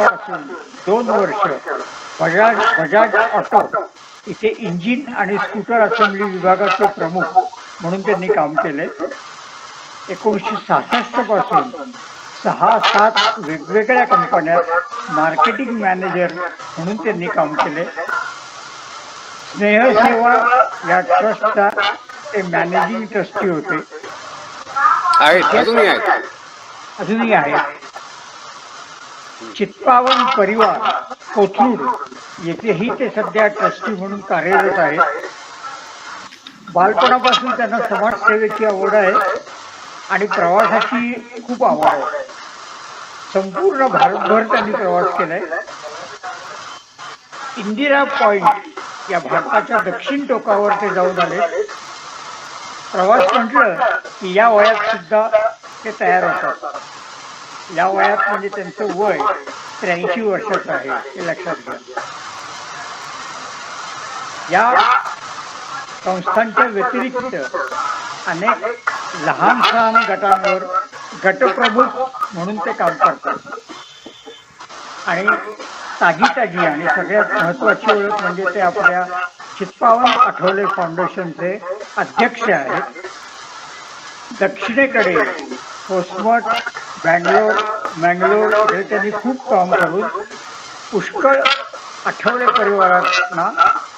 वर्षापासून 2 वर्ष बजाज ऑटो इथे इंजिन आणि स्कूटर असेंब्ली विभागाचे प्रमुख म्हणून त्यांनी काम केले. 1966 पासून 6-7 वेगवेगळ्या कंपन्यात मार्केटिंग मॅनेजर म्हणून त्यांनी काम केले. स्नेहसेवा या ट्रस्टचा ते मॅनेजिंग ट्रस्टी होते. अजूनही आहेत. चित्पावन परिवार कोथरूड येथेही ते सध्या ट्रस्टी म्हणून कार्यरत आहेत. बालपणापासून त्यांना समाजसेवेची आवड आहे आणि प्रवासाची खूप आवड आहे. संपूर्ण भारतभर त्यांनी प्रवास केलाय. इंदिरा पॉइंट या भारताच्या दक्षिण टोकावर ते जाऊन आले. प्रवास म्हटलं की या वयात सुद्धा ते तयार होतात. या वयात म्हणजे त्यांचं वय 83 वर्षाचं आहे हे लक्षात घ्या. या संस्थांच्या व्यतिरिक्त अनेक लहान सहान गटांवर गटप्रमुख म्हणून ते काम करतात. आणि ताजी आणि सगळ्यात महत्वाची ओळख म्हणजे ते आपल्या चित्पावन आठवले फाउंडेशनचे अध्यक्ष आहेत. दक्षिणेकडे होस्मट, मंगलोर हे त्यांनी खूप काम करून पुष्कळ आठवले परिवारांना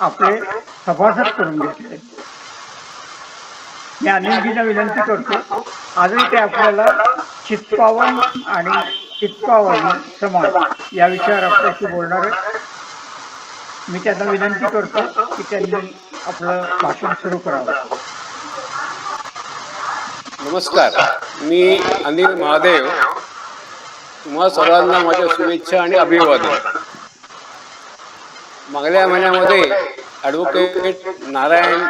आपले सभासद करून घेतले. मी अनिलजींना विनंती करतो, आजही ते आपल्याला चित्पावन आणि चित्पावन समाज या विषयावर आपल्याशी बोलणार आहेत. मी त्यांना विनंती करतो की त्यांनी आपलं भाषण सुरू करावं. नमस्कार, मी अनिल महादेव. तुम्हा सर्वांना माझ्या शुभेच्छा आणि अभिवादन. मागल्या महिन्यामध्ये ॲडव्होकेट नारायण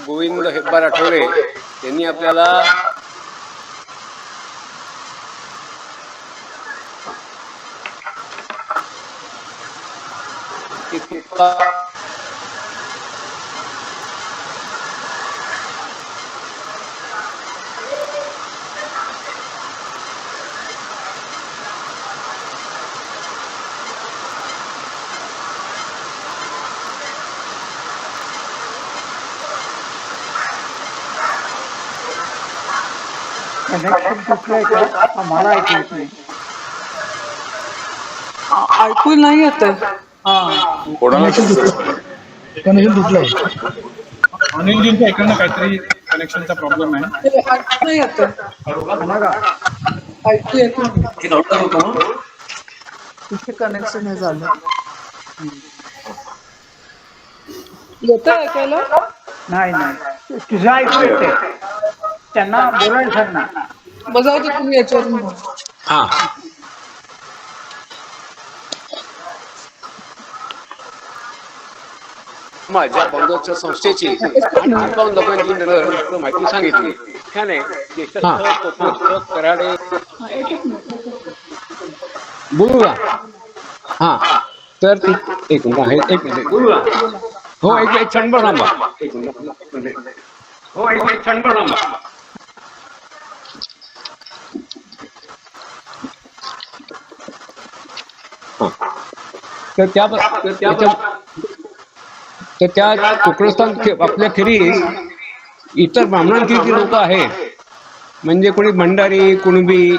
गोविंद हेब्बार आठवले यांनी आपल्याला कनेक्शन तुटलंय का? मला ऐकू येत नाही. ऐकू नाही येत. कनेक्शन तुटलंय. अनिलजींच्या इकडनं काहीतरी कनेक्शनचा प्रॉब्लेम आहे. ऐकू नाही येत. ऐकू येत नाही. तिथे कनेक्शन हे झालं. येत ऐकायला? नाही तुझं ऐकू येते. त्यांना बोलायला सांग ना. बजाव ते तुम्ही याच्यावरून बोल. माझ्या बौद्ध संस्थेची लोकांची माहिती सांगितली. त्याने ज्येष्ठ कराडे बोलू का? हा, तर एक मिनिट एक मिनिट बोलू का? हो, एक क्षणभर थांबा. हो, एक क्षणभर थांबा. तर त्या कोकणस्थान आपल्या खेरीज इतर ब्राह्मणांची जी लोक आहेत, म्हणजे कोणी भंडारी, कुणबी,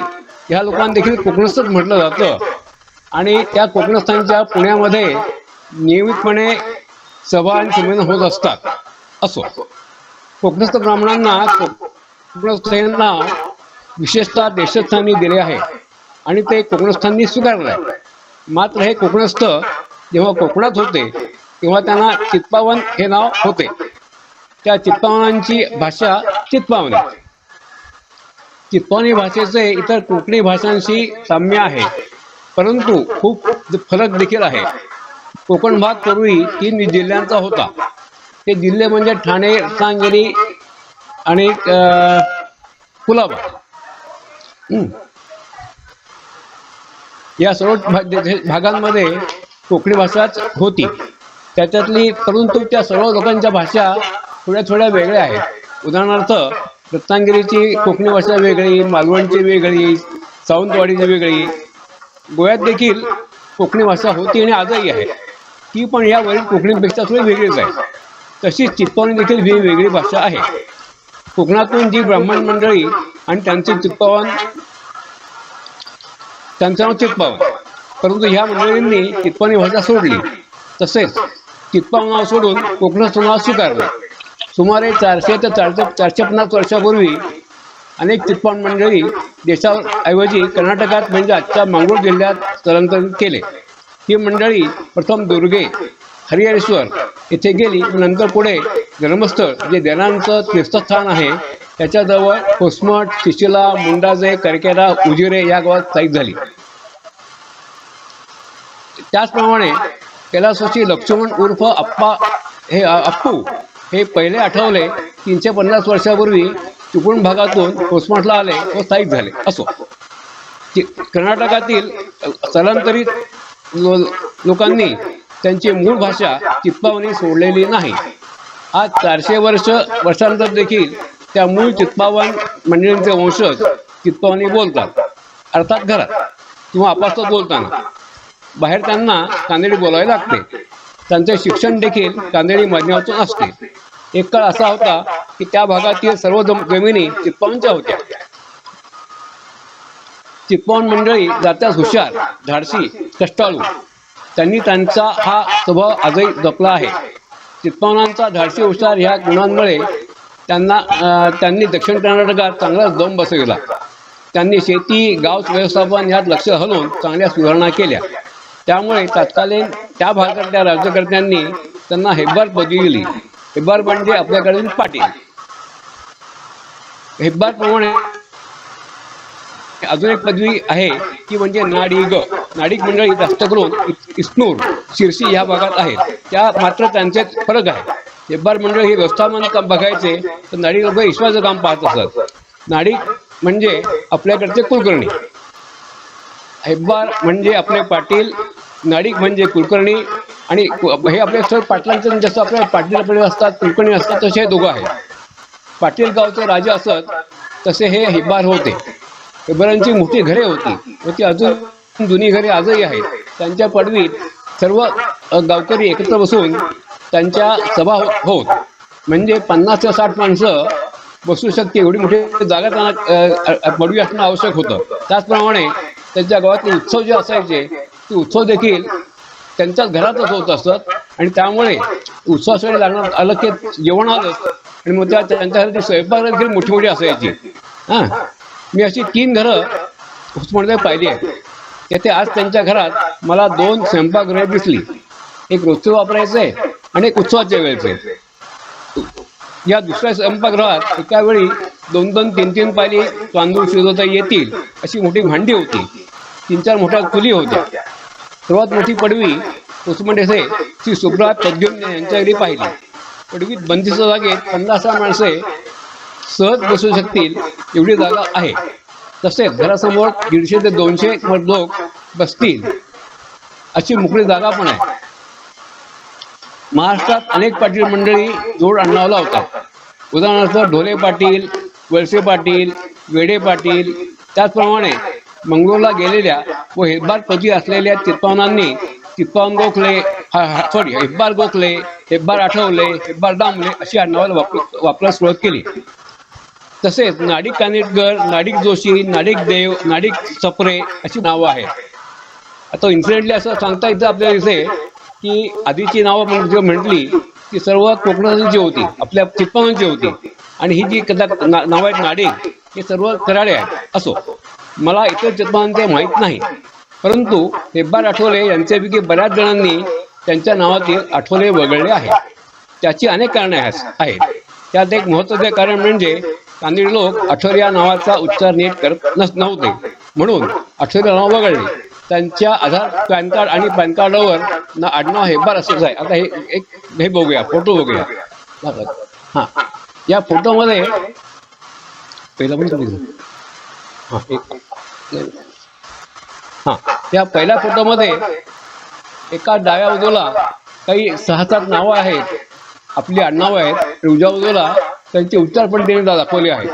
ह्या लोकांना देखील कोकणस्थच म्हटलं जातं. आणि त्या कोकणस्थांच्या पुण्यामध्ये नियमितपणे सभा आणि संमेलन होत असतात. असो, कोकणस्थ ब्राह्मणांना कोकणस्थांना विशेषतः देशस्थानी दिले आहे आणि ते कोकणस्थांनी स्वीकारलं आहे. मात्र हे कोकणस्थ जेव्हा कोकणात होते तेव्हा त्यांना चित्पावन हे नाव होते. त्या चित्पावनांची भाषा चित्पावनी. चित्पावनी भाषेचे इतर कोकणी भाषांशी साम्य आहे, परंतु खूप फरक देखील आहे. कोकण भाग पूर्वी 3 जिल्ह्यांचा होता. ते जिल्हे म्हणजे ठाणे, रत्नागिरी आणि कुलाबा. या सर्व भागांमध्ये कोकणी भाषाच होती. त्याच्यातली परंतु त्या सर्व लोकांच्या भाषा थोड्या वेगळ्या आहेत. उदाहरणार्थ रत्नागिरीची कोकणी भाषा वेगळी, मालवणची वेगळी, सावंतवाडीची वेगळी. गोव्यात देखील कोकणी भाषा होती आणि आजही आहे. ती पण या वरील कोकणीपेक्षा थोडी वेगळीच आहे. तशीच चित्पावनी देखील वेगळी भाषा आहे. कोकणातून जी ब्राह्मण मंडळी आणि त्यांचे चित्पावन, त्यांचं नाव चित्पावन, परंतु ह्या मंडळींनी चित्पावनी भाषा सोडली. तसेच चित्पावन नाव सोडून कोकणाचं नाव स्वीकारलं. सुमारे 400 ते 450 वर्षापूर्वी अनेक चित्पावन मंडळी देशावर ऐवजी कर्नाटकात म्हणजे आजच्या मंगळूर जिल्ह्यात स्थलांतरित केले. ही मंडळी प्रथम दुर्गे, हरिहरेश्वर येथे गेली, नंतर पुढे धर्मस्थळ जे देनांचं तीर्थस्थान आहे त्याच्याजवळ कोसमठ, शिशिला, मुंडाजे, करकेरा, उजिरे या गावात स्थायिक झाली. त्याचप्रमाणे कैलासवासी लक्ष्मण उर्फ अप्पू हे पहिले आठवले 350 वर्षापूर्वी चिपळूण भागातून कोसमठला आले व स्थायिक झाले. असो, कर्नाटकातील स्थलांतरित लोकांनी त्यांची मूळ भाषा चित्पावनी सोडलेली नाही. आज 400 वर्षांतर देखील त्या मूळ चित्पावन मंडळींचे वंशज चित्पावनी बोलतात, अर्थात घरात किंवा आपापसात बोलताना. बाहेर त्यांना कानडी बोलावे लागते. त्यांचे शिक्षण देखील कानडी माध्यमातून असते. एक काळ असा होता की त्या भागातील सर्व जमिनी चित्पावनच्या होत्या. चित्पावन मंडळी जात्यास हुशार, धाडसी, कष्टाळू. त्यांनी त्यांचा हा स्वभाव आजही जपला आहे. चित्पावनांचा धाडसी, हुशार ह्या गुणांमुळे त्यांनी दक्षिण कर्नाटकात चांगलाच दम बसविला. त्यांनी शेती, गाव व्यवस्थापन ह्यात लक्ष घालून चांगल्या सुधारणा केल्या. त्यामुळे तत्कालीन त्या भागातल्या राज्यकर्त्यांनी त्यांना हेब्बार पदवी दिली. हेब्बार म्हणजे आपल्याकडील पाटील. हेब्बारप्रमाणे अजून एक पदवी आहे ती म्हणजे नाडिग. नाडिग मंडळी जास्त करून इस्नूर, शिरसी ह्या भागात आहेत. त्या मात्र त्यांचे फरक आहे. हेब्बार मंडळ हे व्यवस्थापन काम बघायचे तर नाडिग लोक ईश्वराचं काम पाहत असतात. नाडिग म्हणजे आपल्याकडचे कुलकर्णी, हेब्बार म्हणजे आपले पाटील, नाडिग म्हणजे कुलकर्णी. आणि हे आपले सर्व पाटलांचं जसं आपल्या पाटील आपले असतात, कुलकर्णी असतात, तसे हे दोघं आहेत. पाटील गावचे राजे असत तसे हे हेब्बार होते. हेब्बारांची मोठी घरे होती व ती अजून जुनी घरे आजही आहेत. त्यांच्या पदवीत सर्व गावकरी एकत्र बसून त्यांच्या सभा होत. म्हणजे 50 ते 60 माणसं बसू शकते एवढी मोठी जागा त्यांना पदवी असणं आवश्यक होतं. त्याचप्रमाणे त्यांच्या गावातले उत्सव जे असायचे ते उत्सव देखील त्यांच्याच घरातच होत असत. आणि उत्सवासाठी लागणार आलं की जेवण आलं आणि मग त्यांच्या घराची स्वयंपाक देखील मोठी मोठी असायची. मी अशी 3 घरं उस्मानाबाद पाहिली आहेत. येथे आज त्यांच्या घरात मला 2 स्वयंपाकगृहे दिसली. एक रोजचं वापरायचं आहे आणि एक उत्सवाच्या वेळेचे. या दुसऱ्या स्वयंपाकगृहात एका वेळी 2-2, 3-3 पायली तांदूळ शिजवता येतील अशी मोठी भांडी होती. 3-4 मोठ्या चुली होत्या. सर्वात मोठी पडवी उस्मान येथे श्री सुब्रा प्रद्युम्न यांच्या घरी पाहिली. पडवीत बंदिस्त जागेत 50 माणसे सहज बसू शकतील एवढी जागा आहे. तसेच घरासमोर 150 ते 200 लोक बसतील अशी मोकळी जागा पण आहे. महाराष्ट्रात अनेक पाटील मंडळी जोड आणावला होता. उदाहरणार्थ ढोले पाटील, वळसे पाटील, वेडे पाटील. त्याचप्रमाणे मंगळूरला गेलेल्या व हेब्बार पदवी असलेल्या चित्पावनांनी चित्पावन गोखले, हेब्बार गोखले, हेब्बार आठवले, हेब्बार दामले अशी आडनावाला वापरायला सुरुवात केली. तसेच नाडिग कानिटकर, नाडिग जोशी, नाडिग देव, नाडिग सप्रे अशी नावं आहेत. आता इन्सिडेंटली असं सांगता येतं आपल्याला इथे की आधीची नावं म्हटली ती सर्व कोकणाची होती, आपल्या चित्पावनची होती. आणि ही जी नावं आहेत नाडिग हे सर्व कराडे आहेत. असो, मला इतर चित्पावनचे माहीत नाही, परंतु हेब्बार आठवले यांच्यापैकी बऱ्याच जणांनी त्यांच्या नावातील आठवले वगळले आहेत. त्याची अनेक कारणे आहेत. त्यात एक महत्त्वाचे कारण म्हणजे कानडी लोक आठवले या नावाचा उच्चार नीट करत नव्हते, म्हणून आठवले नाव वगळले. त्यांच्या आधार पॅन कार्ड आणि पॅन कार्डावर आडनाव हेब्बार असंच आहे. आता हे बघूया, फोटो बघूया. हां, या फोटोमध्ये पहिला पण त्या पहिल्या फोटोमध्ये एका डाव्या बाजूला काही 6-7 नावं आहेत, आपली आडनावं आहेत. उजव्या बाजूला त्यांचे उच्चार पण त्यांनी दाखवले आहेत.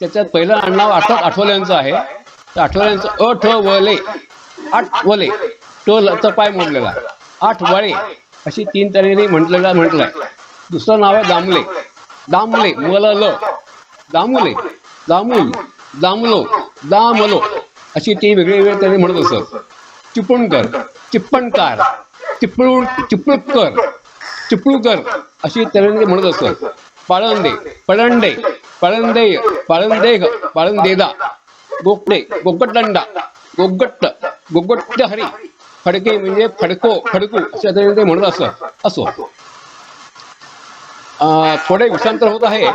त्याच्यात पहिलं आडनाव अर्थात आठवल्यांचं आहे. तर आठवल्यांचं आठवले चा पाय मोडलेला, 8 वळे अशी 3 तऱ्हेने म्हटलंय. दुसरं नाव आहे दामले, दामले मल दामुले, दामुल, दामलो, दामलो अशी ती वेगळी तऱ्हे म्हणत असत. चिपळूणकर, चिप्पणकार, चिपळूणकर, चिपळूकर अशी तऱ्हेने म्हणत असत. पाळंदे, पळंडे, पळंदेय, पाळंदेघ, पाळंदेदा, गोगटे, गोगटदंडा, गोगट्ट हरी, फडके म्हणजे फडको, फडकू अशा तऱ्हेने ते म्हणत असत. असो, थोडे विषांतर होत आहे,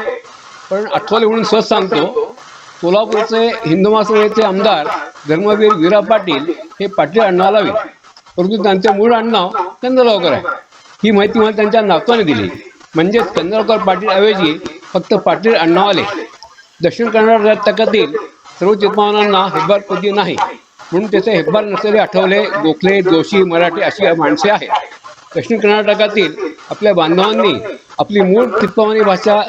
पण आठवले म्हणून सहज सांगतो. सोलापूरचे हिंदू महासभेचे आमदार धर्मवीर वीरा पाटील हे पाटील आडनाव लावी, परंतु त्यांचे मूळ आडनाव कंदलावकर आहे. ही माहिती मला त्यांच्या नातवाने दिली. म्हणजेच कंदलावकर पाटील ऐवजी फक्त पाटील आडनाव आले. दक्षिण कन्नड राज्यातील सर्व चित्पावनांना हेब्बार पदवी नाही, म्हणून त्याचे हेब्बार नसलेले आठवले, गोखले, जोशी, मराठी अशी माणसे आहेत. दक्षिण कर्नाटकातील आपल्या बांधवांनी आपली मूळ चित्पावनी भाषा,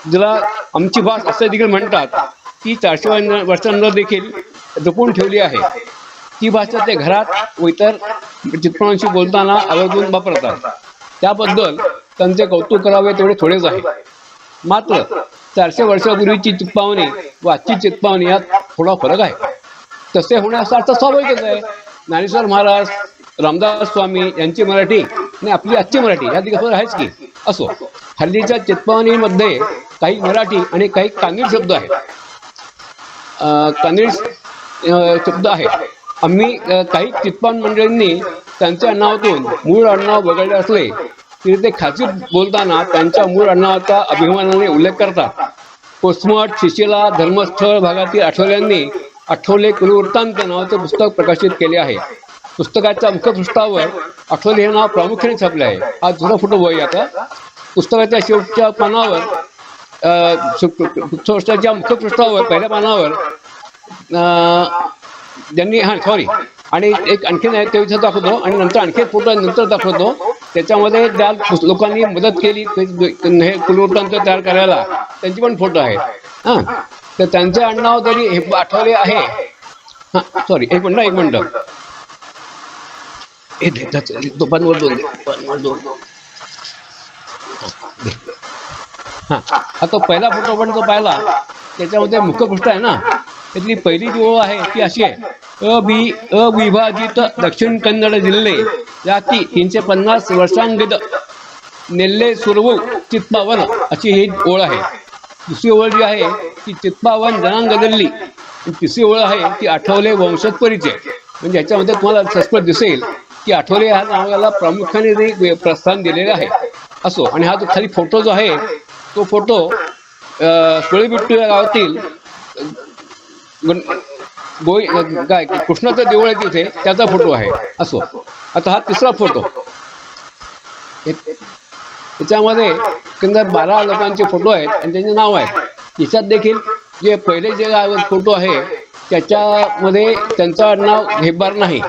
ज्याला आमची भाष असे देखील म्हणतात, ती 400 वर्षांनंतर देखील जपून ठेवली आहे. ती भाषा ते घरात व इतर चित्पावनांशी बोलताना आवर्जून वापरतात. त्याबद्दल त्यांचे कौतुक करावे तेवढे थोडेच आहे. मात्र 400 वर्षापूर्वीची चित्पावनी व आजची चित्पावनी यात थोडा फरक आहे. तसे होण्याचा अर्थ स्वाभाविकच आहे. ज्ञानेश्वर महाराज, रामदास स्वामी यांची मराठी आणि आपली आजची मराठी या दिवसावर आहेच की. असो, हल्लीच्या चित्पावनीमध्ये काही मराठी आणि काही कानडी शब्द आहेत. कानडी शब्द आहेत. आम्ही काही चित्पावन मंडळींनी त्यांच्या आडनावातून मूळ आडनाव वगळले असले तरी ते खासी बोलताना त्यांच्या मूळ आडनावाचा अभिमानाने उल्लेख करतात. पोस्टमॉर्ट, शिशिला, धर्मस्थळ भागातील आठवल्यांनी आठवले कुलवृत्तांत नावाचे पुस्तक प्रकाशित केले आहे. पुस्तकाच्या मुखपृष्ठावर आठवले हे नाव प्रामुख्याने छापले आहे. हा जुना फोटो बघूया आता. पुस्तकाच्या शेवटच्या पानावर, पुस्तकाच्या मुखपृष्ठावर पहिल्या पानावर ज्यांनी आणि एक आणखीन आहे ते इथं दाखवतो आणि नंतर आणखी फोटो नंतर दाखवतो. त्याच्यामध्ये ज्या लोकांनी मदत केली हे कुलवृत्तांत तयार करायला, त्यांची पण फोटो आहेत. हां, तर त्यांचे आडनाव जरी हे आठवले आहे. हां, सॉरी, एक मिनटं आता पहिला फोटो पण तो पाहिला, त्याच्यामध्ये मुखपृष्ठ आहे ना, त्यातली पहिली जी ओळ आहे ती अशी आहे: अविभाजित दक्षिण कन्नड जिल्हे जाती 350 वर्षांगद नेल्ले सुरवू चित्पावन अशी ही ओळ आहे. दुसरी ओळ जी आहे ती चित्पावन जनांगदल्ली. तिसरी ओळ आहे ती आठवले वंशज परिचय. म्हणजे याच्यामध्ये तुम्हाला स्पष्ट दिसेल की आठवले ह्या नावाला प्रामुख्याने प्रस्थान दिलेले आहे. असो, आणि हा जो खाली फोटो जो आहे तो फोटो सुळेबिट्टू या गावातील काय कृष्णाचं देऊळ आहे तिथे, त्याचा फोटो आहे. असो, आता हा तिसरा फोटो. त्याच्यामध्ये एकंदर 12 लोकांचे फोटो आहेत आणि त्यांचे नाव आहे. याच्यात देखील जे पहिले जे फोटो आहे त्याच्यामध्ये त्यांचं नाव हेब्बार नाही.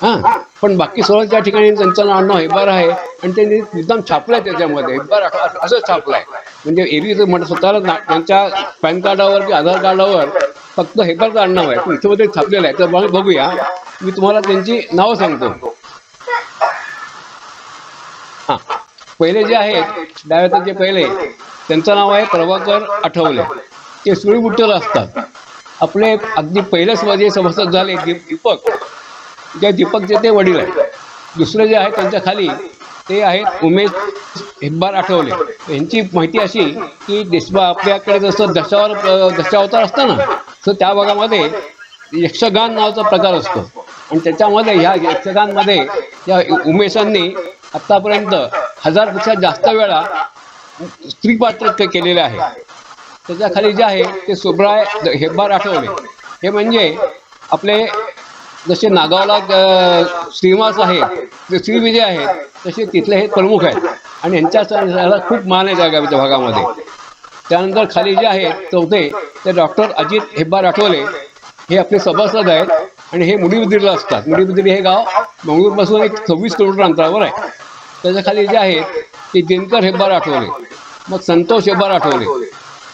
हां, पण बाकी सर्व त्या ठिकाणी त्यांचं नाव हेब्बार आहे आणि त्यांनी एकदम छापलंय त्याच्यामध्ये हेब्बार असं छापलंय. म्हणजे एरवी स्वतःला त्यांच्या पॅन कार्डावर किंवा आधार कार्डावर फक्त हेब्बारचं आडनाव आहे, पण इथं छापलेलं आहे. तर बघूया, मी तुम्हाला त्यांची नावं सांगतो. हां, पहिले जे आहेत डाव्याचे पहिले, त्यांचं नाव आहे प्रभाकर आठवले. ते सुळीबुट्टीला असतात. आपले अगदी पहिलेच माझे सभासद झाले दीपक, ज्या दीपकचे ते वडील आहेत. दुसरे जे आहे त्यांच्या खाली ते आहेत उमेश हेब्बार आठवले. यांची माहिती अशी की आपल्याकडे जसं दशावतार असतं ना, तर त्या भागामध्ये यक्षगान नावाचा प्रकार असतो आणि त्याच्यामध्ये ह्या यक्षगानमध्ये या उमेशांनी आत्तापर्यंत 1000पेक्षा जास्त वेळा स्त्री पात्र केलेले आहे. त्याच्या खाली जे आहे ते सुब्राय हेब्बार आठवले. हे म्हणजे आपले जसे नागावला श्रीनिवास आहे, जे श्रीविजय आहेत, तसे तिथले हे प्रमुख आहेत आणि यांच्या खूप मान आहे त्या भागामध्ये. त्यानंतर खाली जे आहेत चौथे ते डॉक्टर अजित हेब्बार आठवले. हे आपले सभासद आहेत आणि हे मुडीबिद्रीला असतात. मुडीबिद्री हे गाव मंगळूरपासून एक 26 किलोमीटर अंतरावर आहे. त्याच्या खाली जे आहेत ते दिनकर हेब्बार आठवले, मग संतोष हेब्बार आठवले,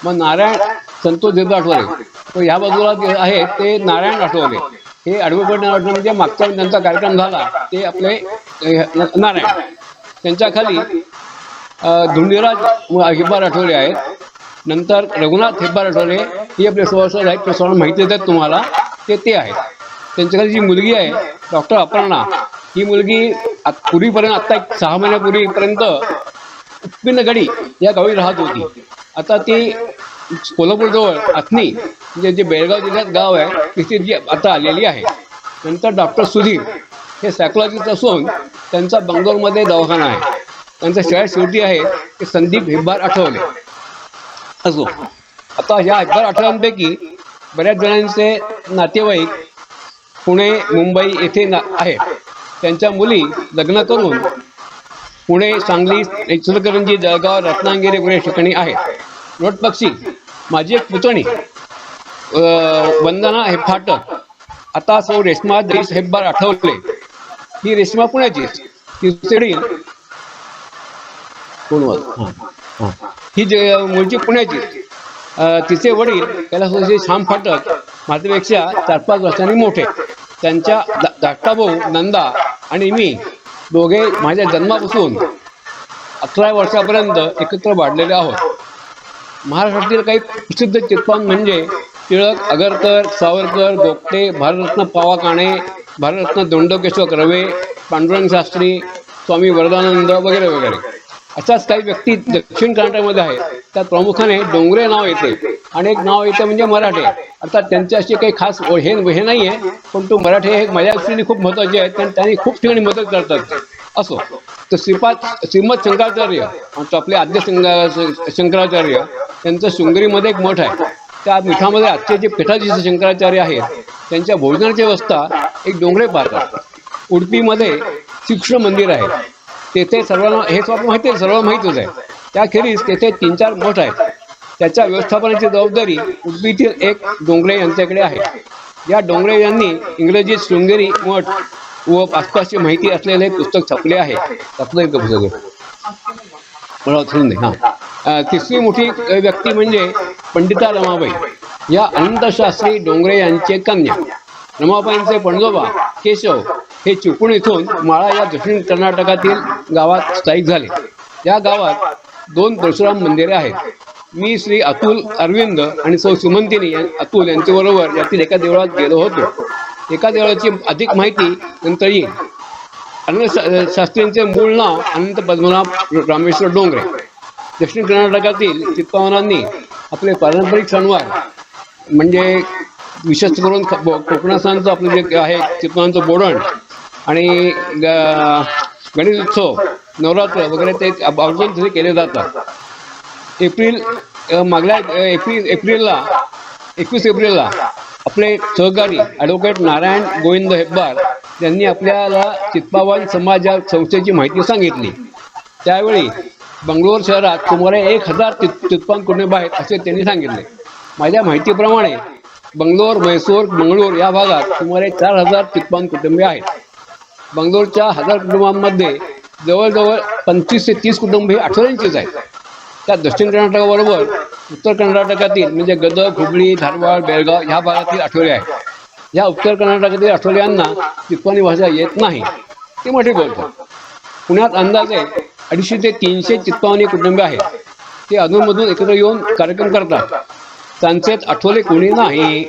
मग नारायण संतोष हेब्बार आठवले. तर ह्या बाजूला जे आहेत ते नारायण आठवले. हे ॲडव्होकेट म्हणजे मागचा त्यांचा कार्यक्रम झाला ते आपले नारायण, त्यांच्या खाली धुंडीराज हेब्बार आठवले आहेत. नंतर रघुनाथ हेब्बार आठवले ही आपले सभासद आहेत, ते सर्व माहिती देतात तुम्हाला, ते आहेत. त्यांच्याखाली जी मुलगी आहे डॉक्टर अपर्णा, ही मुलगी पूर्वीपर्यंत आत्ता 6 महिन्यापूर्वीपर्यंत उपपिनगडी या गावी राहत होती. आता ती कोल्हापूरजवळ आथनी म्हणजे जे बेळगाव जिल्ह्यात गाव आहे तिथे जी आता आलेली आहे. नंतर डॉक्टर सुधीर हे सायकोलॉजिस्ट असून त्यांचा बंगलोरमध्ये दवाखाना आहे. त्यांचं शहर शेवटी आहे ते संदीप हेब्बार आठवले असो. आता ह्या हेब्बार आठवल्यांपैकी बऱ्याच जणांचे नातेवाईक पुणे मुंबई येथे आहेत. त्यांच्या मुली लग्न करून पुणे, सांगली, इचलकरंजी, जळगाव, रत्नागिरी वगैरे ठिकाणी आहेत. नोटपक्षी माझी एक पुतणी वंदना हे फाटक, आता सौ रेश्मा देश हेब्बार आठवले, ही रेश्मा पुण्याचीच, तिचे ही मूळची पुण्याची. तिचे वडील कैलासवासी श्याम फाटक माझ्यापेक्षा 4-5 वर्षांनी मोठे. त्यांच्या धाकटा भाऊ नंदा आणि मी दोघे माझ्या जन्मापासून 11 वर्षापर्यंत एकत्र वाढलेले आहोत. महाराष्ट्रातील काही प्रसिद्ध चित्रपट म्हणजे टिळक, आगरकर, सावरकर, गोगटे, भारतरत्न पावा काणे, भारतरत्न दोंडकेश्वर कर्वे, पांडुरंग शास्त्री, स्वामी वरदानंद वगैरे वगैरे. अशाच काही व्यक्ती दक्षिण कर्नाटकमध्ये आहेत. त्यात प्रामुख्याने डोंगरे नाव येते आणि एक नाव येतं म्हणजे मराठे. अर्थात त्यांचे असे काही खास हे नाही आहे, पण तो मराठे हे माझ्या दृष्टीने खूप महत्त्वाचे आहेत आणि त्यांनी खूप ठिकाणी मदत करतात. असो तर श्रीमद शंकराचार्य आपले आद्य शंकराचार्य त्यांचं शृंगेरीमध्ये एक मठ आहे. त्या मिठामध्ये आजचे जे पीठाधीश शंकराचार्य आहेत त्यांच्या भोजनाची व्यवस्था एक डोंगरे पाहतात. उडपीमध्ये श्रीकृष्ण मंदिर आहे, तेथे सर्वांना हे स्वप्न माहिती आहे, सर्व माहितीच आहे. त्याखेरीज तेथे 3-4 मठ आहेत. त्याच्या व्यवस्थापनाची जबाबदारी उडपीतील एक डोंगरे यांच्याकडे आहे. या डोंगरे यांनी इंग्रजीत शृंगेरी मठ व आसपासची माहिती असलेले पुस्तक छापले आहे. त्यातलं पुस्तक हां. तिसरी मोठी व्यक्ती म्हणजे पंडिता रमाबाई, या अनंतशास्त्री डोंगरे यांचे कन्या. रमाबाईंचे पणजोबा केशव हे चिपळूण इथून माळा या दक्षिण कर्नाटकातील गावात स्थायिक झाले. या गावात 2 परशुराम मंदिरे आहेत. मी श्री अतुल अरविंद आणि सौ सुमंतिनी अतुल यांच्याबरोबर यातील एका देवळात गेलो होतो. एका देवळाची अधिक माहिती नंतर येईल. अनंत शास्त्रींचे मूळ नाव अनंत पद्मनाभ रामेश्वर डोंगरे. दक्षिण कर्नाटकातील चित्पावनांनी आपले पारंपरिक सणवार म्हणजे विशेष करून कोकणासांचं आपलं जे आहे चित्पावनांचं बोडण आणि गणेश उत्सव, नवरात्र वगैरे ते आवर्जून तिथे केले जातात. मागल्या एप्रिलला 21 एप्रिलला आपले सहकारी ॲडव्होकेट नारायण गोविंद हेब्बार यांनी आपल्याला चित्पावन समाज या संस्थेची माहिती सांगितली. त्यावेळी बंगलोर शहरात सुमारे 1000 चित्पावन कुटुंब आहेत असे त्यांनी सांगितले. माझ्या माहितीप्रमाणे बंगलोर, म्हैसूर, मंगळूर या भागात सुमारे 4000 चित्पावन कुटुंबे आहेत. बंगलोरच्या 1000 कुटुंबांमध्ये जवळजवळ 25 ते 30 कुटुंबे ही आठवड्यांचीच आहेत. त्या दक्षिण कर्नाटकाबरोबर उत्तर कर्नाटकातील म्हणजे गदग, हुबळी, धारवाड, बेळगाव ह्या भागातील आठवले आहेत. या उत्तर कर्नाटकातील आठवड्यांना चित्पावनी भाषा येत नाही, ते मोठे बोलतात. पुण्यात अंदाजे 250 ते 300 चित्पावनी कुटुंबे आहेत. ते अधूनमधून एकत्र येऊन कार्यक्रम करतात. त्यांचेच आठवले कोणी नाही.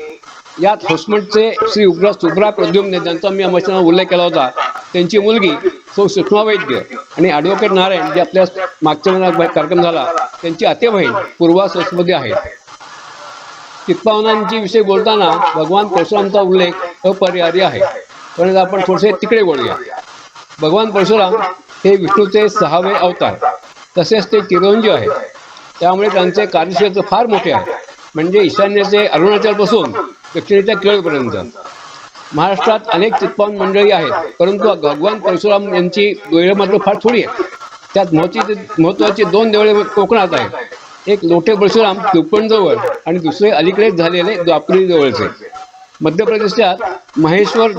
यात होसमटचे श्री सुब्रा प्रद्युम्न ज्यांचा मी अमर्षणात उल्लेख केला होता, त्यांची मुलगी सौ सुषमा वैद्य आणि ॲडव्होकेट नारायण जे आपल्या मागच्या महिन्यात कार्यक्रम झाला त्यांची आतेबहीण पूर्वा सचमध्ये आहेत. चित्पावनांची विषय बोलताना भगवान परशुरामचा उल्लेख अपरिहार्य आहे. पण आपण थोडेसे तिकडे बोलूया. भगवान परशुराम हे विष्णूचे 6वे अवतार, तसेच ते चिरंजीव आहेत. त्यामुळे त्यांचे कार्यक्षेत्र फार मोठे आहे. म्हणजे ईशान्येचे अरुणाचलपासून दक्षिणेच्या केरळपर्यंत. महाराष्ट्रात अनेक चित्पावन मंडळी आहेत, परंतु भगवान परशुराम यांची देवळे मात्र फार थोडी आहेत. त्यात महत्त्वाची 2 देवळे कोकणात आहेत. एक लोटे परशुराम चिपळूणजवळ आणि दुसरे अलीकडेच झालेले द्वापरी जवळचे. मध्य प्रदेशात महेश्वर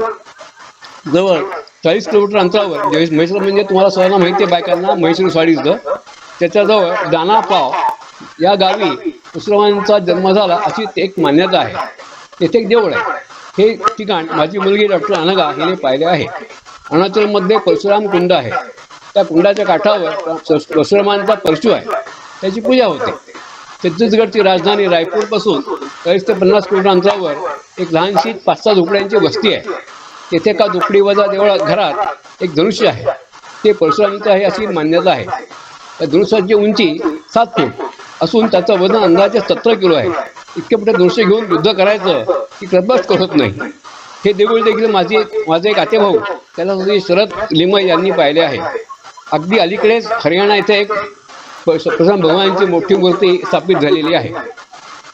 जवळ 40 किलोमीटर अंतरावर, महेश्वर म्हणजे तुम्हाला सर्वांना माहिती आहे बायकांना, महेश्वर स्वाडीचं, त्याच्याजवळ दानापाव या गावी परशुरामांचा जन्म झाला अशी एक मान्यता आहे. तेथे एक देऊळ आहे. हे ठिकाण माझी मुलगी डॉक्टर अनघा हिने पाहिले आहे. अरुणाचलमध्ये परशुराम कुंड आहे. त्या कुंडाच्या काठावर परशुरामांचा परशु आहे, त्याची पूजा होते. छत्तीसगडची राजधानी रायपूरपासून 40 ते 50 किलोमीटर अंतरावर एक लहानशी 5-6 झोपड्यांची वस्ती आहे. तेथे एका झोपडी वजा घरात एक धनुष्य आहे. ते परशुरामांचे आहे अशी मान्यता आहे. त्या धनुष्याची उंची 7 फूट असून त्याचं वजन अंदाजे 17 किलो आहे. इतके मोठे धनुष्य घेऊन युद्ध करायचं ही कल्पनाच करत नाही. हे देऊळ देखील माझे एक आतेभाऊ त्याला शरद लिमय यांनी पाहिले आहे. अगदी अलीकडेच हरियाणा येथे एक परशुराम भगवानांची मोठी मूर्ती स्थापित झालेली आहे.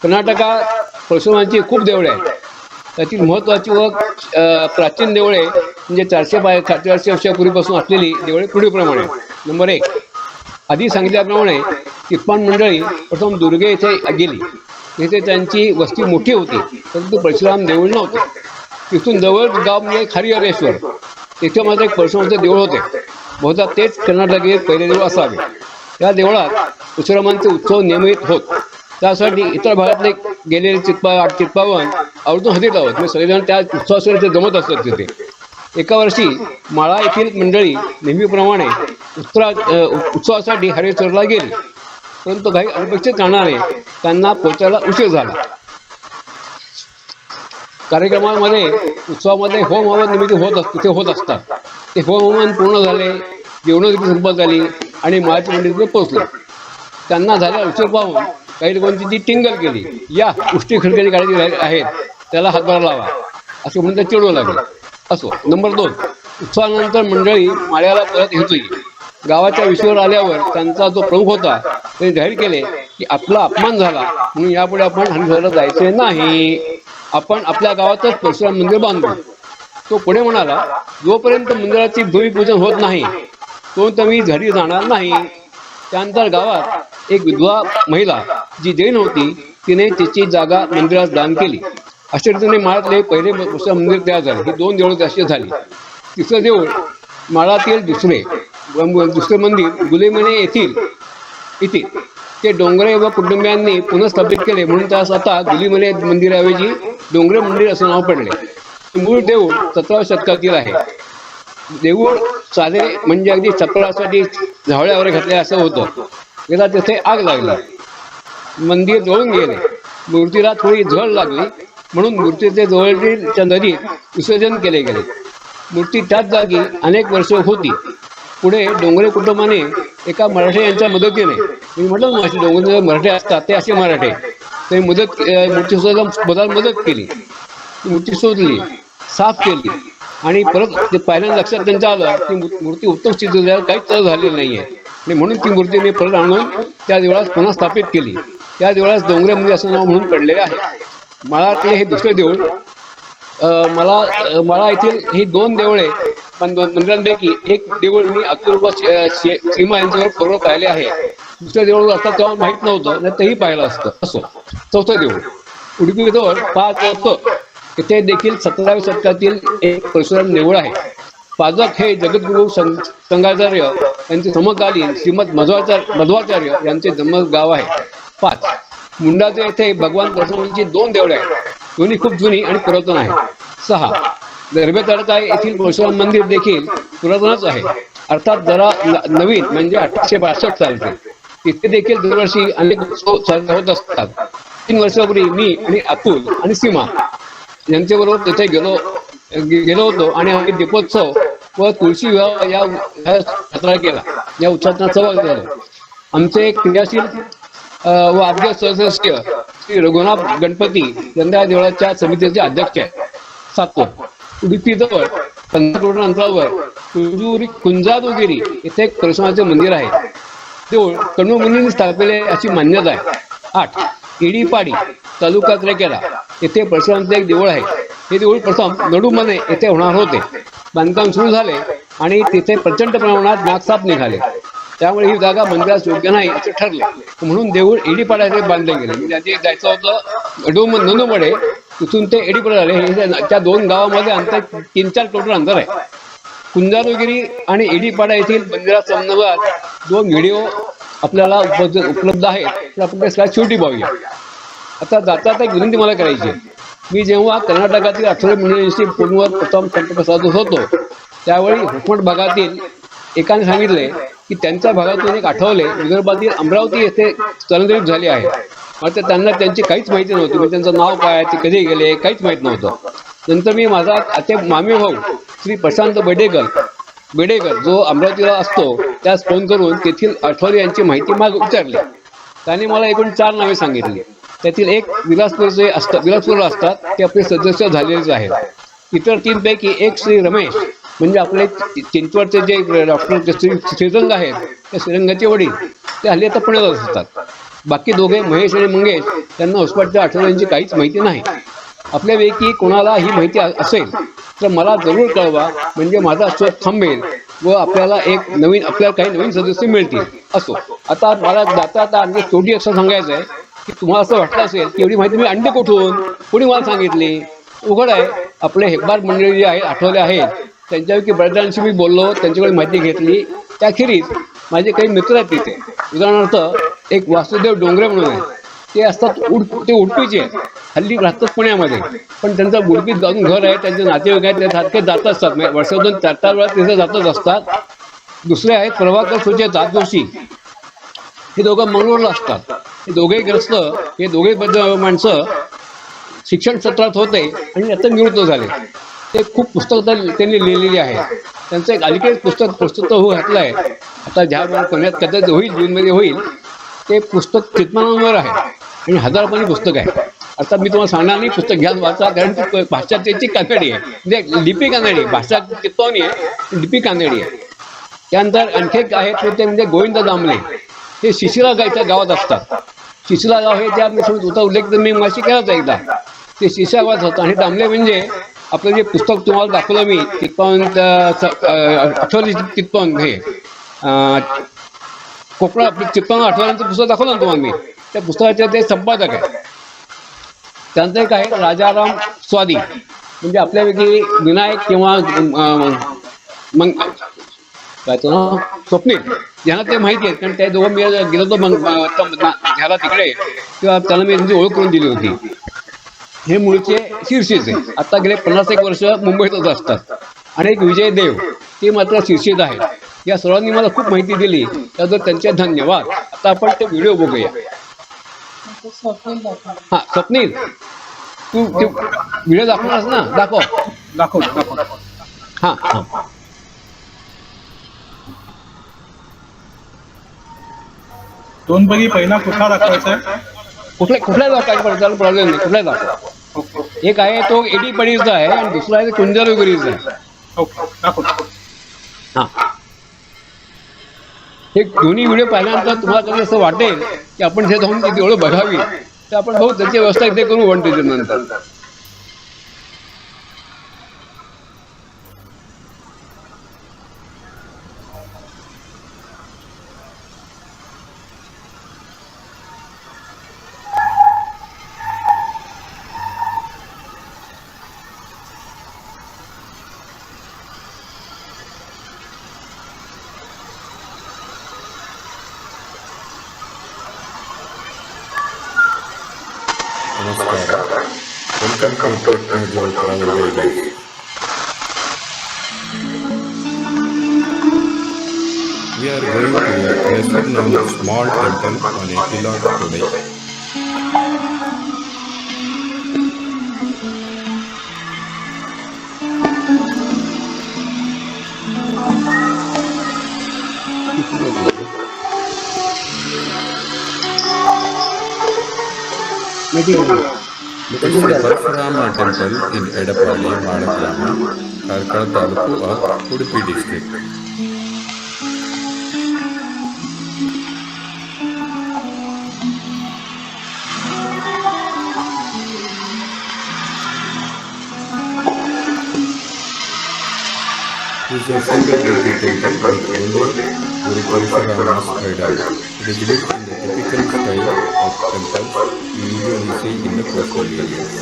कर्नाटकात परशुरामांची खूप देवळे आहेत. त्यातील महत्त्वाची व प्राचीन देवळे म्हणजे 400-450 वर्षापूर्वीपासून असलेली देवळे पुढीलप्रमाणे. नंबर 1, आधी सांगितल्याप्रमाणे तिप्पान मंडळी प्रथम दुर्गे येथे गेली. येथे त्यांची वस्ती मोठी होती, परंतु परशुराम देऊळ नव्हते. तिथून जवळ गाव म्हणजे हरिहरेश्वर, तेथे मात्र एक परशुरामाचे देऊळ होते. बहुधा तेच कर्नाटकातील पहिले देऊळ असावे. या देवळात परशुरामांचे उत्सव नियमित होत. त्यासाठी इतर भागातले गेलेले चित्पावन आवर्जून हजेरी लावत. म्हणजे सगळेजण त्या उत्सवासाठी जमत असतात तिथे. एका वर्षी माळा येथील मंडळी नेहमीप्रमाणे उत्सवासाठी हरिहरेश्वरला गेली, परंतु काही अनपेक्षित कारणाने त्यांना पोहोचायला उशीर झाला. कार्यक्रमामध्ये उत्सवामध्ये होम हवन निमित्त तिथे होत असतात. ते होम हवन पूर्ण झाले, जेवण देखील संपत झाली आणि माळाची मंडळी तिथे पोहोचले. त्यांना झालेला उशीर पाहून काही लोकांची ती टिंगल केली, या उष्टी खडकाची गाडी आहेत त्याला हातभार लावा असं म्हणून ते चिडवू लागले. असो. नंबर 2, उत्सवानंतर मंडळी माळ्याला परत येत होती. गावाच्या विषयावर आल्यावर त्यांचा जो प्रमुख होता त्याने जाहीर केले की आपला अपमान झाला म्हणून यापुढे आपण हरिहरेश्वरला जायचे नाही. आपण आपल्या गावातच परशुराम मंदिर बांधू. तो पुढे म्हणाला, जोपर्यंत मंदिराची भूमिपूजन होत नाही तोपर्यंत मी घरी जाणार नाही. त्यानंतर गावात एक विधवा महिला जी जैन होती तिने तिची जागा मंदिरात दान केली. अशा रीतीने माळातले पहिले परशुराम मंदिर तयार झाले. ही 2 देवळं अशी झाली. तिसरं देऊळ माळातील दुसरे मंदिर गुलेमने येथील ते डोंगरे व कुटुंबियांनी पुनर्स्थापित केले म्हणून त्यास आता गुलीमले मंदिराऐवजी डोंगरे मंदिर असं नाव पडले. मूळ देऊळ 17व्या शतकातील आहे. देऊळ साधे म्हणजे अगदी चपरासाठी झावळ्यावर घातले असं होतं. गेला तिथे आग लागली, मंदिर जळून गेले. मूर्तीला थोडी झळ लागली म्हणून मूर्तीचे जवळच्या नदीत विसर्जन केले गेले. मूर्ती त्याच जागी अनेक वर्ष होती. पुढे डोंगरे कुटुंबाने एका मराठे यांच्या मदतीने, मी म्हटलं ना डोंगरे मराठे असतात ते असे मराठे, ते मूर्ती शोधायला मदत केली. मूर्ती शोधली, साफ केली आणि परत ते पाहिल्यानं लक्षात त्यांच्या आलं की मूर्ती उत्तम स्थितीत झाली, काहीच तर झालेलं नाही आहे आणि म्हणून ती मूर्ती मी परत आणून त्या देवळात पुन्हा स्थापित केली. त्या देवळात डोंगरे मंदिर असं नाव म्हणून पडलेले आहे. माळातले हे दुसरे देऊळ. माळा येथील ही 2 देवळे मंदिरांपैकी एक देऊळ मी अतुल व सीमा यांच्यावर पूर्व पाहिले आहे. दुसरं देऊळ असतात तेव्हा माहीत नव्हतं, नाही तेही पाहिलं असतं. असो. चौथं देऊळ उडुपीजवळ पाजक येथे देखील 17व्या शतकातील एक परशुराम देऊळ आहे. पाजक हे जगद्गुरू संगाचार्य यांचे समकालीन श्रीमद मध्वाचार्य यांचे जन्मगाव आहे. 5, मुंडाचे येथे भगवान परशुरामांची 2 देवळे आहेत. दोन्ही खूप जुनी आणि पुरातन आहे. 6, दरबे तडका येथील परशुराम मंदिर देखील पुरातनच आहे, अर्थात जरा नवीन म्हणजे 1862 सालचे. तिथे देखील दरवर्षी अनेक उत्सव साजरे होत असतात. 3 वर्षापूर्वी मी आणि अतुल आणि सीमा यांच्याबरोबर तिथे गेलो होतो आणि आम्ही दीपोत्सव व तुळशी विवाह या साजरा केला. या उत्सवात सहभागी झालो. आमचे एक क्रियाशील व आद्य सदस्य श्री रघुनाथ गणपती यंदा देवळाच्या समितीचे अध्यक्ष आहेत. 7, उडुपीजवळ 15 किलोमीटर अंतरावर कुंजादुगिरी येथे एक परशुरामाचे मंदिर आहे. देऊळ कण्व मुनींनी स्थापले अशी मान्यता आहे. 8, इडीपाडी तालुका त्रेकेला येथे परशुरामाचे एक देऊळ आहे. हे देऊळ प्रथम नडुमने येथे होणार होते. बांधकाम सुरू झाले आणि तिथे प्रचंड प्रमाणात नागसाप निघाले. त्यामुळे ही जागा मंदिरास योग्य नाही असे ठरले म्हणून देऊळ एडीपाडा येथे बांधले गेले. म्हणजे आधी जायचं होतं नंदुमडे, तिथून ते एडीपाडा झाले. त्या 2 गावामध्ये अंतर 3-4 किलोमीटर अंतर आहे. कुंजारुगिरी आणि एडीपाडा येथील मंदिरात संदर्भात 2 व्हिडिओ आपल्याला उपलब्ध आहेत. तर आपण त्या स्लाइड शेवटी पाहूया. आता जाता एक विनंती मला करायची. मी जेव्हा कर्नाटकातील आठवले मंडळींशी फोनवर प्रथम संपर्क साधत होतो त्यावेळी हुकमट भागातील एकाने सांगितले की त्यांच्या भागातून एक आठवले विदर्भातील अमरावती येथे स्थलांतरित झाले आहे. मात्र त्यांना त्यांची काहीच माहिती नव्हती, म्हणजे त्यांचं नाव काय, ते कधी गेले, काहीच माहीत नव्हतं. नंतर मी माझा आते मामे भाऊ श्री प्रशांत बेडेकर जो अमरावतीला असतो त्यास फोन करून तेथील आठवले यांची माहिती विचारली. त्याने मला एकूण 4 नावे सांगितली. त्यातील एक विलासपूरला असतात, ते आपले सदस्य झालेलेच आहेत. इतर 3 पैकी एक श्री रमेश म्हणजे आपले चिंचवडचे जे डॉक्टर श्रीरंग आहेत त्या श्रीरंगाचे वडील, ते हल्ली आता पुण्याला असतात. बाकी दोघे महेश आणि मंगेश त्यांना होसपाटच्या आठवड्यांची काहीच माहिती नाही. आपल्यापैकी कोणाला ही माहिती असेल तर मला जरूर कळवा, म्हणजे माझा शोध थांबेल व आपल्याला काही नवीन सदस्य मिळतील. असो, आता मला जाता आणखी शेवटी असं सांगायचं आहे की तुम्हाला असं वाटलं असेल की एवढी माहिती मी आणली कुठून, कोणी मला सांगितली. उघड आहे, आपले हेकबार मंडळी जे आहेत आठवले आहेत त्यांच्यापैकी बऱ्याचजणांशी मी बोललो, त्यांच्याकडे माहिती घेतली. त्याखेरीज माझे काही मित्र आहेत तिथे. उदाहरणार्थ एक वासुदेव डोंगरे म्हणून आहे, ते असतात ते उडपीचे आहेत, हल्ली राहतात पुण्यामध्ये, पण त्यांचं उडपीत जाऊन घर आहे, त्यांचे नातेवाईक आहेत, ते सारखे जात असतात, वर्षातून 4-4 वेळा तिथे जातच असतात. दुसरे आहेत प्रभाकर सुचेता जोशी, हे दोघं मंगळूरला असतात. हे दोघेही हे दोघे माणसं शिक्षण सत्रात होते आणि आता निवृत्त झाले. ते खूप पुस्तकं त्यांनी लिहिलेली आहेत. त्यांचं एक अलीकडेच पुस्तक घातलं आहे, आता ज्या पुण्यात कदाचित होईल, जूनमध्ये होईल. ते पुस्तक चितमानावर आहे आणि 1000 रुपयाची पुस्तक आहे. आता मी तुम्हाला सांगणार नाही, पुस्तक घ्या वाचा, कारण ती भाषा त्याची कानडी आहे, म्हणजे लिपी कानडी, भाषा चित्तवणी आहे, लिपी कानडी आहे. त्यानंतर आणखी एक आहेत ते म्हणजे गोविंद दामले, हे शिशिरा गावात असतात. शिशिरा गाव हे ज्या तुमचा उल्लेख तर मी माशी केलाच एकदा, ते शिशिरा गावात होतं. आणि दामले म्हणजे आपलं जे पुस्तक तुम्हाला दाखवलं मी चित्पावन आठवले चित्पावन हे कोकणा चित्पावन आठवल्यांचं पुस्तक दाखवलं ना तुम्हाला मी, त्या पुस्तकाचे ते संपादक आहे. त्यांचं एक आहे राजाराम स्वादी, म्हणजे आपल्यापैकी विनायक किंवा मग काय तो स्वप्नील यांना ते माहिती आहे, कारण त्या दोघं मी गेलो होतो ह्याला तिकडे, किंवा त्याला मी त्यांची ओळख करून दिली होती. हे मूळचे शिर्षीचे, आता गेले 50-1 वर्ष मुंबईतच असतात. आणि एक विजय देव, ते मात्र शिर्षीत आहेत. या सर्वांनी मला खूप माहिती दिली, त्याबद्दल त्यांचे धन्यवाद. आता आपण ते व्हिडिओ बघूया. हा स्वप्नील, तू व्हिडिओ दाखवणारस ना, दाखव. हा हा, दोन पैकी पहिला कुठला दाखवायचा आहे? कुठल्या दाखवायचा प्रॉब्लेम नाही, कुठल्या दाखवा. एक आहे तो एडी पडीचा आहे आणि दुसरा आहे कुंजारगिरीचा आहे. ओके, दाखव. हा, हे दोन्ही व्हिडिओ पाहिल्यानंतर तुम्हाला कधी असं वाटेल की आपण ते जाऊन किती एवढं बघावी, तर आपण भाऊ त्याची व्यवस्था इथे करू 1 नंतर. Namaskara. Welcome to Technology Travel Guide. We are going to a lesser known small temple on a hillock today. This is the Parashurama temple in Edapalli, Malagrama, Karkala Taluku of Udupi district. This is a single-deity temple with only Guru Parashurama's idol. It is built in the typical style of temples you usually see in the coastal areas.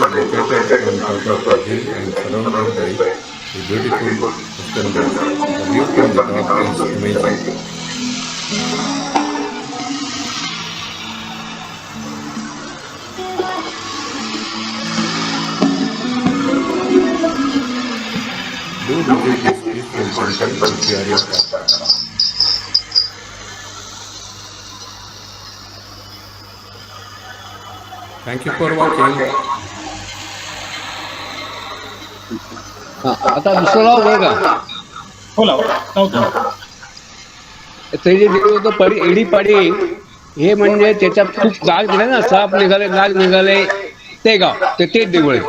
is located on top of a hill and surrounded by a beautiful western ghats. The view from the top is amazing. Do visit this peaceful temple if you are in Kolkata. Thank you for watching. हा, आता दुसरं नाव बरं का हो लावतो. ते जे दिलं होतं पडी एडी पाडी हे म्हणजे त्याच्यात खूप नाग दिले ना, साप निघाले नाग निघाले, ते गाव तेच देऊळ आहे.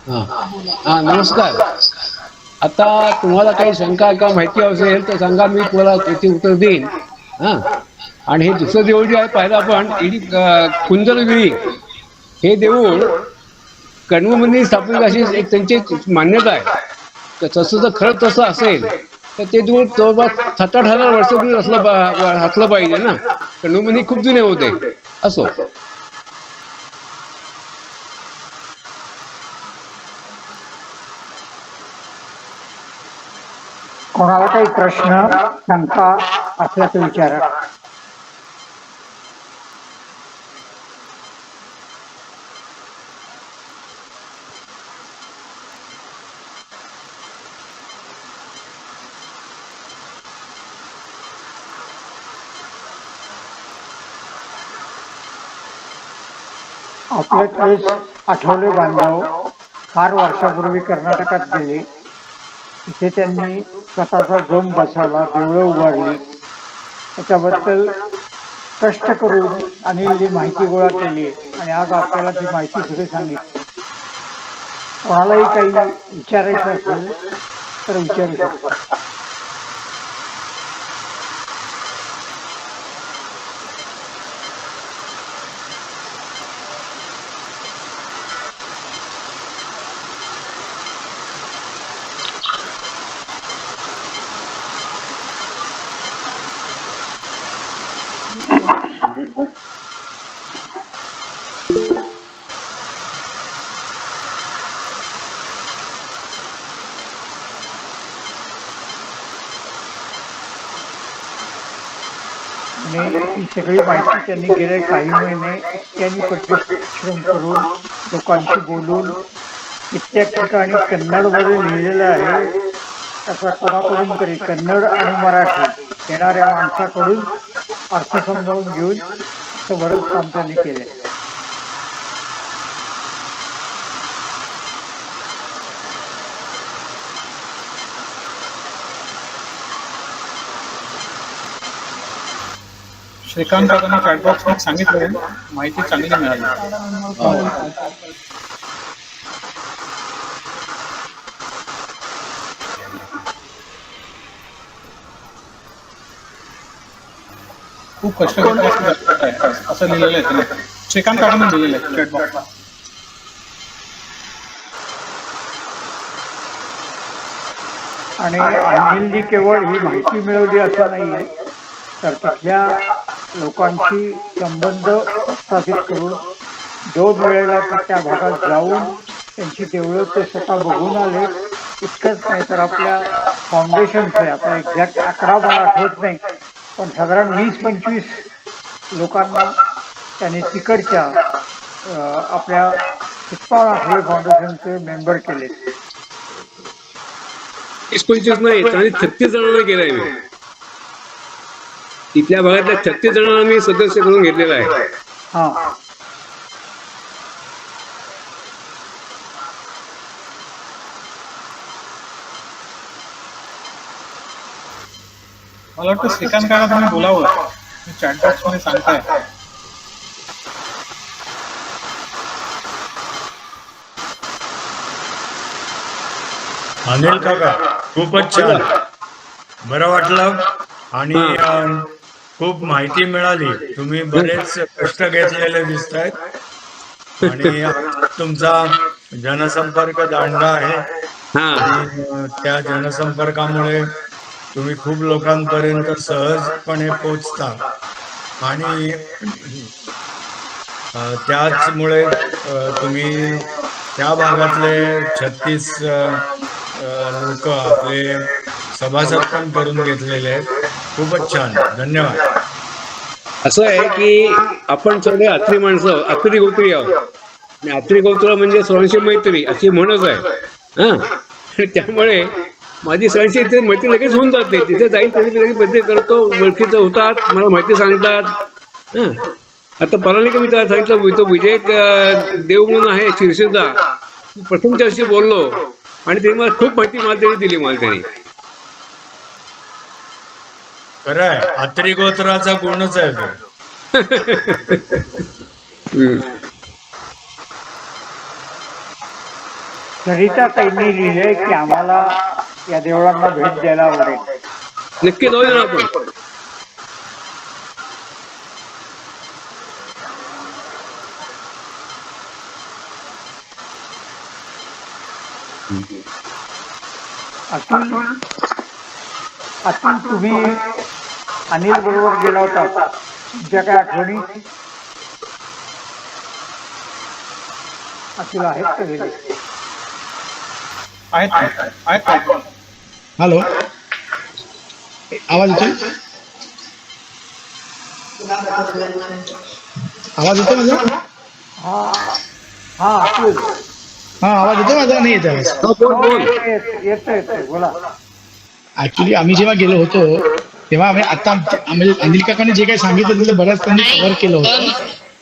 हा नमस्कार. आता तुम्हाला काही शंका किंवा माहिती असेल तर सांगा, मी तुम्हाला त्याची उत्तर देईन. हा. आणि हे दुसरं देऊळ जे आहे पाहिलं आपण कुंजलगिरी, हे देऊळ कण्वमंदिर स्थापन अशी एक त्यांची मान्यता आहे. तर तसं जर खरं तसं असेल तर ते देऊळ जवळपास 7-8 हजार वर्ष जुने असलं पाहिजे ना. कण्वमंदिर खूप जुने होते. असो. कोणाला काही प्रश्न शंका असला तर विचारा. आपले आठवले बांधव फार वर्षापूर्वी कर्नाटकात गेले. तिथे त्यांनी स्वतःचा जोम बसवला, देवळं उभारली. त्याच्याबद्दल कष्ट करून आणि माहिती गोळा केली आणि आज आपल्याला ती माहिती पुढे सांगितली. कोणालाही काही विचारायचं असेल तर विचारू शकतो. आणि ही सगळी माहिती त्यांनी गेले काही महिने त्यांनी परिश्रम करून लोकांशी बोलून कित्येक ठिकाणी कन्नडमध्ये लिहिलेलं आहे. त्याचा कोणाकडून तरी कन्नड आणि मराठी येणाऱ्या माणसाकडून अर्थ समजावून घेऊन असं बरंच काम त्यांनी केले. श्रीकांत काकांना चॅटबॉक्स मध्ये सांगितलं, माहिती चांगली मिळाली. खूप कष्ट आहे असं लिहिलेलं आहे त्याने. श्रीकांत काकांना लिहिलेलं आहे चॅटबॉक्सला. आणि अनिलजी केवळ ही माहिती मिळवली असं नाहीये, तर तिथल्या लोकांशी संबंध स्थापित करून दोन वेळेला त्या भागात जाऊन त्यांची देवळं ते स्वतः बघून आले. इतकंच नाही तर आपल्या फाउंडेशनचं, आता एक्झॅक्ट आकडा मला आठवत नाही, पण साधारण 20-25 लोकांना त्यांनी तिकडच्या आपल्या चित्पाळ आठवले फाउंडेशनचे मेंबर केले. 20-25 नाही, आणि 36 जणांना केलंय मी. इथल्या भागातल्या 36 जणांना मी सदस्य करून घेतलेला आहे. हा. मला वाटतं श्रीकांत काका तुम्ही बोलावं, चॅटबॉक्स मध्ये सांगताय. अनिल काका खूपच छान, बरं वाटलं आणि खूप माहिती मिळाली. तुम्ही बरेच कष्ट घेतलेले दिसत आहेत आणि तुमचा जनसंपर्क दांडगा आहे आणि त्या जनसंपर्कामुळे तुम्ही खूप लोकांपर्यंत सहजपणे पोचता आणि त्याचमुळे तुम्ही त्या भागातले 36 लोक आपले सभासद पण करून घेतलेले आहेत. खूपच छान, धन्यवाद. असं आहे की आपण सगळे आत्री माणसं, आत्री गोत्री आहोत. आणि आत्री गोत्र म्हणजे सर्वांशी मैत्री अशी म्हणच आहे. आणि त्यामुळे माझी सर्वांशी इथे मैत्री लगेच होऊन जाते. तिथे जाईल तरी लगेच मैत्री करतो, ओळखीचं होतात, मला माहिती सांगतात. आता पराने का मी त्याला सांगितलं, तो विजय देव म्हणून आहे शिरसेचा, प्रथम त्याशी बोललो आणि ते मला खूप माहिती मला दिली मला त्यांनी. खरं आहे, आत्री गोत्राचा गुणच आहे तो. सरिता ताईंनी लिहिलंय की आम्हाला या देवळांना भेट द्यायला आवडेल. नक्की जाऊया ना आपण. अतुल अतुल तुम्ही अनिल बरोबर गेला होता, तुमच्या काय आठवणी? अतुल आहेत का गेले? आहेत. हॅलो, आवाज येतोय? आवाज येतो माझा? हा अतुल, हा, आवाज येतो माझा? नाही येत आवाज? येतोय बोला. ऍक्च्युली आम्ही जेव्हा गेलो होतो तेव्हा आम्ही अनिल काकांनी जे काही सांगितलं तिथलं बऱ्याच त्यांनी कव्हर केलं होतं.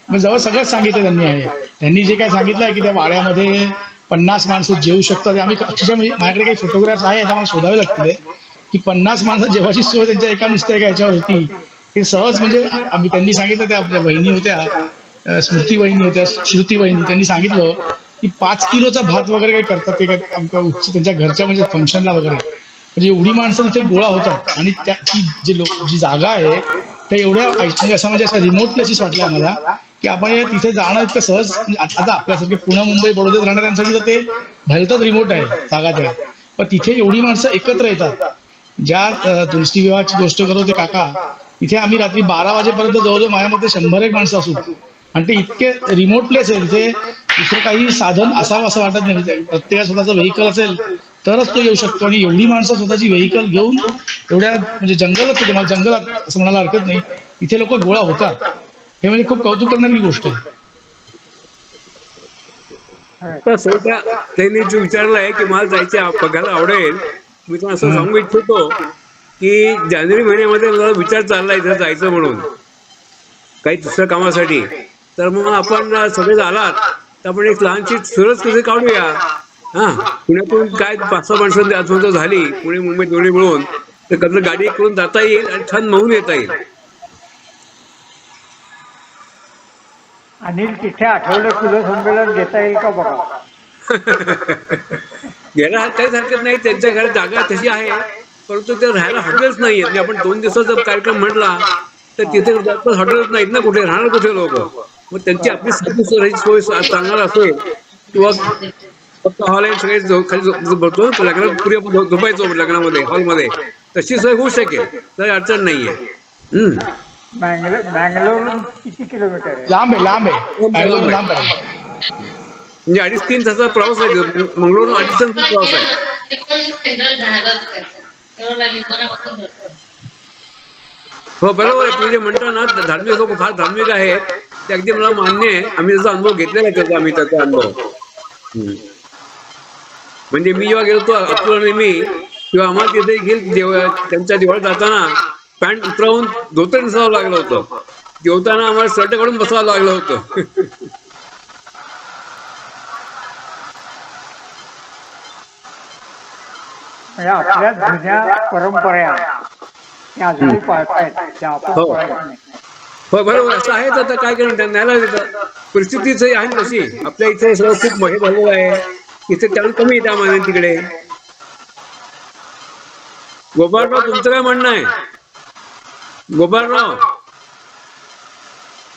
मग जवळ सगळंच सांगितलं त्यांनी जे काही सांगितलं आहे की त्या वाड्यामध्ये 50 माणसं जेवू शकतात. आम्ही अक्षरशः म्हणजे माझ्याकडे काही फोटोग्राफ्स आहे आम्हाला शोधावे लागतील की 50 माणसं जेवायची सोय त्यांच्या एका नुसत्या याच्यावर होती. ते सहज म्हणजे त्यांनी सांगितलं, त्या आपल्या बहिणी होत्या, स्मृती बहिणी होत्या, श्रुती बहिणी, त्यांनी सांगितलं की 5 किलोचा भात वगैरे काही करतात ते काय त्यांच्या घरच्या म्हणजे फंक्शनला वगैरे. म्हणजे एवढी माणसं तिथे गोळा होतात आणि त्याची जी जागा आहे त्या एवढ्या असं म्हणजे असं रिमोट प्लेसेस वाटल्या आम्हाला की आपण तिथे जाणं इतकं सहज. आता आपल्यासारखे पुणे, मुंबई, बडोद्यात राहणाऱ्यांसाठी तर ते भलतंच रिमोट आहे जागा त्या, पण तिथे एवढी माणसं एकत्र येतात. ज्या तुलसी विवाहाची गोष्ट करत होते काका, तिथे आम्ही रात्री 12 वाजेपर्यंत जवळजवळ माझ्यामध्ये 100 माणसं असू, आणि ते इतके रिमोट प्लेस आहे तिथे दुसरं काही साधन असावं असं वाटत नाही. प्रत्येका स्वतःचं व्हेकल असेल तरच तो येऊ शकतो, आणि एवढी माणसं स्वतःची व्हेकल घेऊन एवढ्या म्हणजे जंगलच होते, मला जंगलात असं म्हणायला हरकत नाही, इथे लोक गोळा होतात. हे म्हणजे खूप कौतुक करणारी गोष्ट आहे. त्यांनी जो विचारलाय की मला जायचं बघायला आवडेल, मी तुम्हाला असं सांगू इच्छितो की जानेवारी महिन्यामध्ये मला विचार चाललाय इथं जायचं म्हणून काही दुसऱ्या कामासाठी. तर मग आपण सगळे आलात तर आपण एक लहानशी सरस कसे काढूया. हा, पुण्यातून काय 5-6 माणसं आजपर्यंत झाली, पुणे मुंबई दोन्ही मिळून, तर कधी गाडी करून जाता येईल आणि छान म्हणून येता येईल. अनिल, तिथे आठवलं फुलं संमेलन घेता येईल का बघा. घ्यायला काहीच हरकत नाही, त्यांच्या घरात जागा तशी आहे, परंतु ते राहायला हॉटेल्स नाहीयेत. म्हणजे आपण 2 दिवसाचा कार्यक्रम म्हटला तर तिथे हॉटेल्स नाहीत ना, कुठे राहणार कुठे लोक. मग त्यांची आपली साधी सोय चांगला असेल किंवा फक्त हॉल आहे, सगळे खाली बघतो लग्नात पुढे झोपायचो लग्नामध्ये हॉलमध्ये, तशी सोय होऊ शकेल, तर अडचण नाहीये. बँगलोर किती किलोमीटर आहे? लांब आहे बँगलोर लांब आहे, म्हणजे 2.5-3 तासाचा प्रवास आहे. मंगळूर 2.5 तासाचा प्रवास आहे. हो बरोबर आहे, तुम्ही जे म्हणता ना धार्मिक लोक फार धार्मिक आहेत, ते अगदी मला मान्य आहे. आम्ही त्याचा अनुभव घेतलेला आहे, त्याचा आम्ही त्याचा अनुभव. म्हणजे मी जेव्हा गेलो अतुल आणि मी, किंवा आम्हाला तिथे गेल त्यांच्या देवळात जाताना पॅन्ट उतरवून धोतर नेसावं लागलं होतं. जेवताना आम्हाला शर्ट काढून बसावं लागलं होतं. म्हणजे आपल्या जुन्या परंपरा त्या अजूनही पाळतायत, त्या आपण पाळत नाही. हो बरोबर, असं आहेच. आता काय करून न्यायला देतं, परिस्थितीच आहे तशी. आपल्या इथे सगळं खूप हे झालेलं आहे, इथे त्यावेळी कमी येते आम्हाला तिकडे. गोपाळराव, तुमचं काय म्हणणं आहे? गोपाळराव,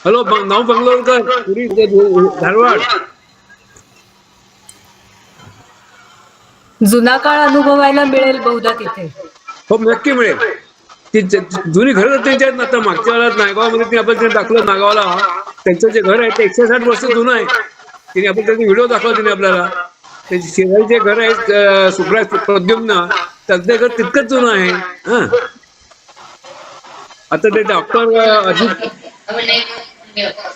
हॅलो, नाव बंगलोरकर, पुरी धारवाड. जुना काळ अनुभवायला मिळेल बहुधा तिथे. हो नक्की मिळेल. ती जुनी घरं त्यांच्या आहेत ना. आता मागच्या वेळेला नायगावमध्ये ते आपण दाखवलं, नागावला त्यांचं जे घर आहे ते 160 वर्ष जुनं आहे. तिने आपण त्याचे व्हिडिओ दाखवला तिने आपल्याला. त्याचे शेजारी जे घर आहे सुप्राय प्रद्युम्न, त्यांचं घर तितकंच जुनं आहे. हा, आता ते डॉक्टर अजित